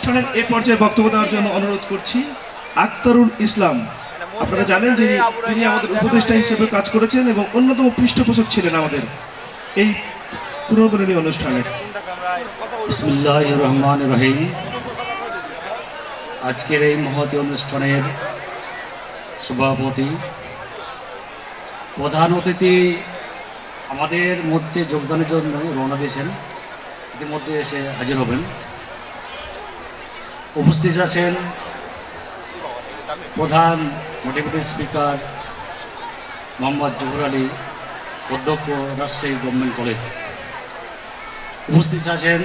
অনুষ্ঠানের এ পর্যায়ে বক্তব্য দেওয়ার জন্য অনুরোধ করছি আক্তারুল ইসলাম। আপনারা জানেন যে তিনি আমাদের উপদেষ্টা হিসেবে কাজ করেছেন এবং অন্যতম পৃষ্ঠপোষক ছিলেন আমাদের এই পুনর্মিলনী অনুষ্ঠানের। বিসমিল্লাহির রহমানির রহিম। আজকের এই মহতী অনুষ্ঠানের সভাপতি, প্রধান অতিথি আমাদের মধ্যে যোগদানের জন্য রওনা দিয়েছেন, ইতিমধ্যে এসে হাজির হবেন। উপস্থিত আছেন প্রধান মোটিভেটিভ স্পিকার মোহাম্মদ জহুর আলী, অধ্যক্ষ রাজশাহী গভর্নমেন্ট কলেজ। উপস্থিত আছেন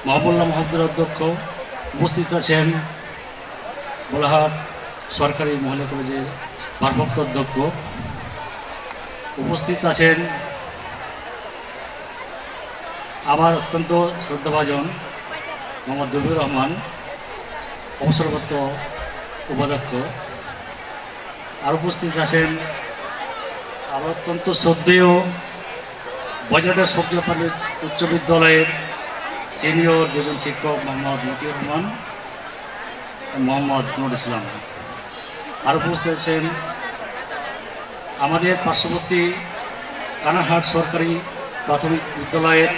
মাহবুল্লাহ মাহমুদের অধ্যক্ষ। উপস্থিত আছেন বোলাহাট সরকারি মহিলা কলেজের ভারপ্রাপ্ত অধ্যক্ষ। উপস্থিত আছেন আমার অত্যন্ত শ্রদ্ধাভাজন মোহাম্মদ দবিউর রহমান, অবসরপ্রাপ্ত উপাধ্যক্ষ। আর উপস্থিত আছেন আমার অত্যন্ত শ্রদ্ধেয় বজেটের সবজাপালি উচ্চ বিদ্যালয়ের সিনিয়র দুজন শিক্ষক মোহাম্মদ মতিউর রহমান, মোহাম্মদ নুর ইসলাম। আর উপস্থিত আছেন আমাদের পার্শ্ববর্তী কানারহাট সরকারি প্রাথমিক বিদ্যালয়ের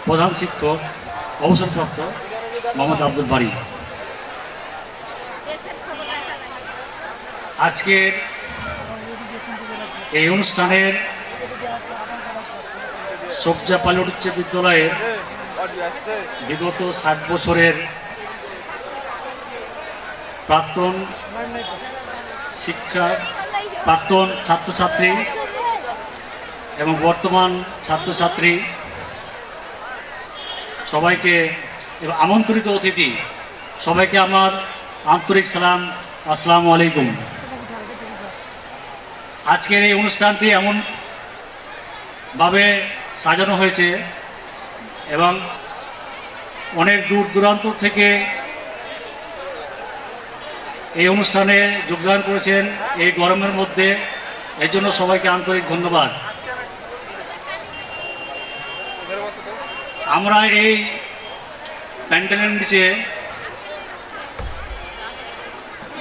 প্রধান শিক্ষক অবসরপ্রাপ্ত মোহাম্মদ আব্দুল বারী। আজকের এই অনুষ্ঠানের সবজাপালি উচ্চ বিদ্যালয়ের বিগত 60 বছরের প্রাক্তন ছাত্রছাত্রী এবং বর্তমান ছাত্রছাত্রী সবাইকে এবং আমন্ত্রিত অতিথি সবাইকে আমার আন্তরিক সালাম, আসসালামু আলাইকুম। আজকের এই অনুষ্ঠানটি এমনভাবে সাজানো হয়েছে এবং অনেক দূর দূরান্ত থেকে এই অনুষ্ঠানে যোগদান করেছেন এই গরমের মধ্যে, এর জন্য সবাইকে আন্তরিক ধন্যবাদ। আমরা এই প্যান্ডেলের নিচে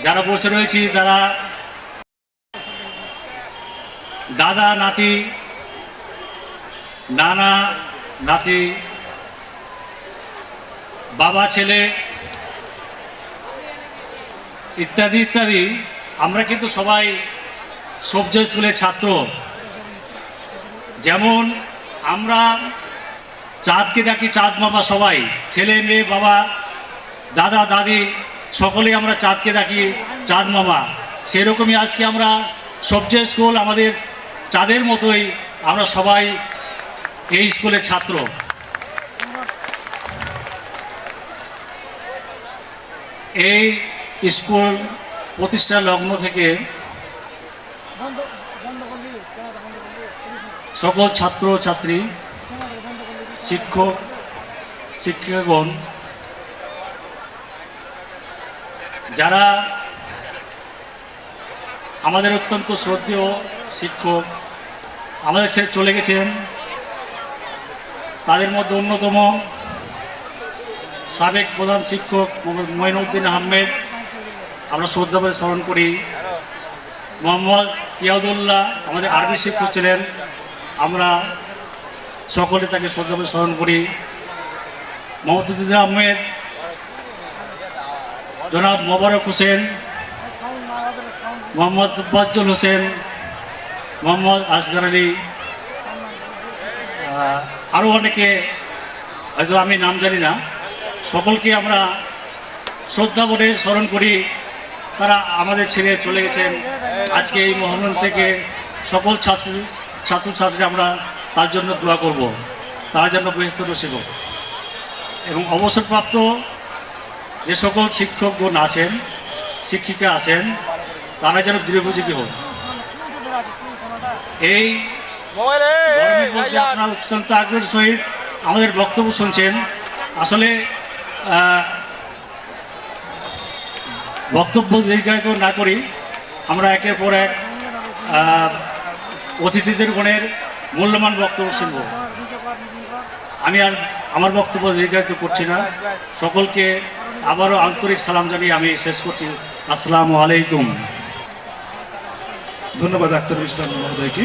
যারা বসে রয়েছি তারা দাদা নাতি, নানা নাতি, বাবা ছেলে ইত্যাদি ইত্যাদি। আমরা কিন্তু সবাই সবজা স্কুলের ছাত্র। যেমন আমরা চাঁদকে ডাকি চাঁদ মামা, সবাই ছেলে মেয়ে বাবা দাদা দাদি সকলেই আমরা চাঁদকে ডাকি চাঁদ মামা। সেরকমই আজকে আমরা সবজা স্কুল আমাদের চাঁদের মতোই, আমরা সবাই এই স্কুলের ছাত্র। এই স্কুল প্রতিষ্ঠা লগ্ন থেকে সকল ছাত্র ছাত্রী, শিক্ষক শিক্ষিকাগণ যারা আমাদের অত্যন্ত শ্রদ্ধেয় শিক্ষক আমাদের ছেড়ে চলে গেছেন, তাদের মধ্যে অন্যতম সাবেক প্রধান শিক্ষক মোহাম্মদ মঈনুদ্দিন আহমেদ, আমরা শ্রদ্ধাভাবে স্মরণ করি। মোহাম্মদ ইয়াউদুল্লাহ আমাদের আরবি শিক্ষক ছিলেন, আমরা সকলে তাকে শ্রদ্ধাভাবে স্মরণ করি। মোহাম্মদ আহমেদ, জনাব মোবারক হোসেন, মোহাম্মদ বজ্জল হোসেন, মোহাম্মদ আসগর আলী, আরও অনেকে হয়তো আমি নাম জানি না, সকলকে আমরা শ্রদ্ধা ভরে স্মরণ করি। তারা আমাদের ছেড়ে চলে গেছেন। আজকে এই মহান থেকে সকল ছাত্রছাত্রী আমরা তার জন্য দোয়া করব, তার জন্য বেহেশত নসিব হোক। এবং অবসরপ্রাপ্ত যে সকল শিক্ষকগণ আছেন, শিক্ষিকা আছেন, তারা যেন দীর্ঘজীবী হোক। এই গরমের মধ্যে আপনারা অত্যন্ত আগ্রহের সহিত আমাদের বক্তব্য শুনছেন। আসলে বক্তব্য দীর্ঘায়িত না করি, আমরা একের পর এক অতিথিদের গণের মূল্যবান বক্তব্য শুনব। আমি আর আমার বক্তব্য দীর্ঘায়িত করছি না। সকলকে আবারও আন্তরিক সালাম জানিয়ে আমি শেষ করছি। আসসালামু আলাইকুম। ধন্যবাদ আক্তারুল ইসলাম মহোদয়কে।